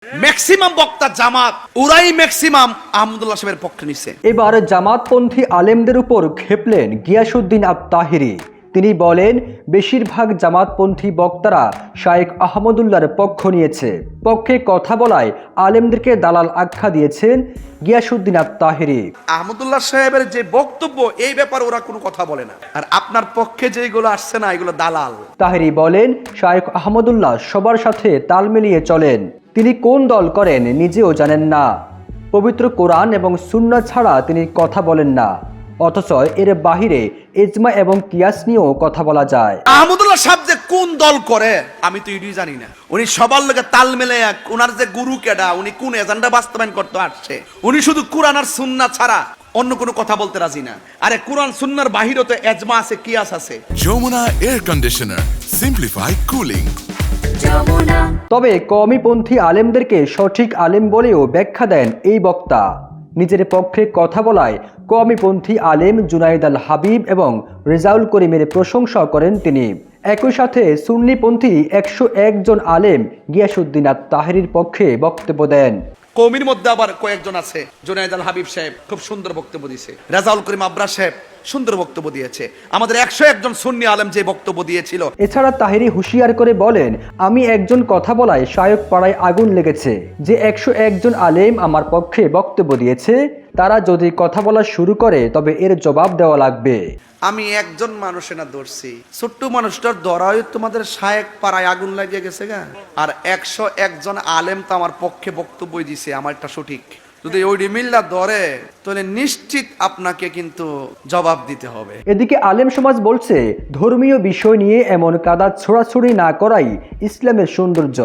Maximum বক্তা জামাত, ওরাই maximum Ahmadullah সাহেবের পক্ষে নিছে। এবার জামাতপন্থী আলেমদের উপর ক্ষেপলেন গিয়াসউদ্দিন আত-তাহিরি। তিনি বলেন, বেশিরভাগ জামাতপন্থী বক্তারা শায়েখ আহমদুল্লাহর পক্ষ নিয়েছে। পক্ষে কথা বলায় আলেমদেরকে দালাল আখ্যা দিয়েছেন গিয়াসউদ্দিন আত-তাহিরি। আহমদুল্লাহ সাহেবের যে বক্তব্য, এই ব্যাপারে ওরা কোনো কথা বলে না। আর আপনার পক্ষে যেগুলো আসছে না, এগুলো দালাল। তাহিরি বলেন, শায়েখ আহমদুল্লাহ সবার সাথে তাল মিলিয়ে চলেন। তিনি কোন দল করেন নিজেও জানেন না। পবিত্র কোরআন এবং সুন্নাহ ছাড়া তিনি কথা বলেন না, অথচ এর বাহিরে ইজমা এবং কিয়াস নিয়েও কথা বলা যায়। আহমদুল্লাহ সাহেব যে কোন দল করে আমি তো এটাই জানি না। উনি সবার লোকে তাল মেলে, ওনার যে গুরু কেডা, উনি কোন এজেন্ডা বাস্তবায়ন করতে আসছে। উনি শুধু কোরআন আর সুন্নাহ ছাড়া অন্য কোনো কথা বলতে রাজি না। আরে কোরআন সুন্নাহর বাহিরে তো ইজমা আছে, কিয়াস আছে। Jamuna air conditioner, simplify cooling. তবে কওমিপন্থী আলেমদেরকে সঠিক আলেম বলেও ব্যাখ্যা দেন এই বক্তা। নিজের পক্ষে কথা বলায় কওমিপন্থী আলেম জুনাইদ আল হাবিব এবং রেজাউল করিমের প্রশংসা করেন তিনি। একই সাথে সুন্নিপন্থী 101 জন আলেম গিয়াসউদ্দিন আত-তাহিরির পক্ষে বক্তব্য দেন। কওমির মধ্যে আবার কয়েকজন আছে। জুনাইদ আল হাবিব সাহেব খুব সুন্দর বক্তব্য দিয়েছে। রেজাউল করিম আবরা সাহেব সুন্দর বক্তব্য দিয়েছে। আমাদের 101 জন সুন্নি আলেম যে বক্তব্য দিয়েছিল। এছাড়া তাহিরি হুঁশিয়ার করে বলেন, আমি একজন কথা বলায় শায়ক পাড়ায় আগুন লেগেছে। যে 101 জন আলেম আমার পক্ষে বক্তব্য দিয়েছে, তারা যদি কথা বলা শুরু করে তবে এর জবাব দেওয়া লাগবে। আমি একজন মানুষে না ধরছি, ছোট্ট মানুষটার ধরাই তোমাদের শায়েক পাড়ায় আগুন লাগিয়ে গেছে গা। আর 101 জন আলেম তো আমার পক্ষে বক্তব্য দিছে, আমারটা সঠিক। যদি ওই মিল্লা ধরে তাহলে নিশ্চিত আপনাকে কিন্তু জবাব দিতে হবে। এদিকে আলেম সমাজ বলছে, ধর্মীয় বিষয় নিয়ে এমন কাদা ছোড়াছুড়ি না করাই ইসলামের সৌন্দর্য।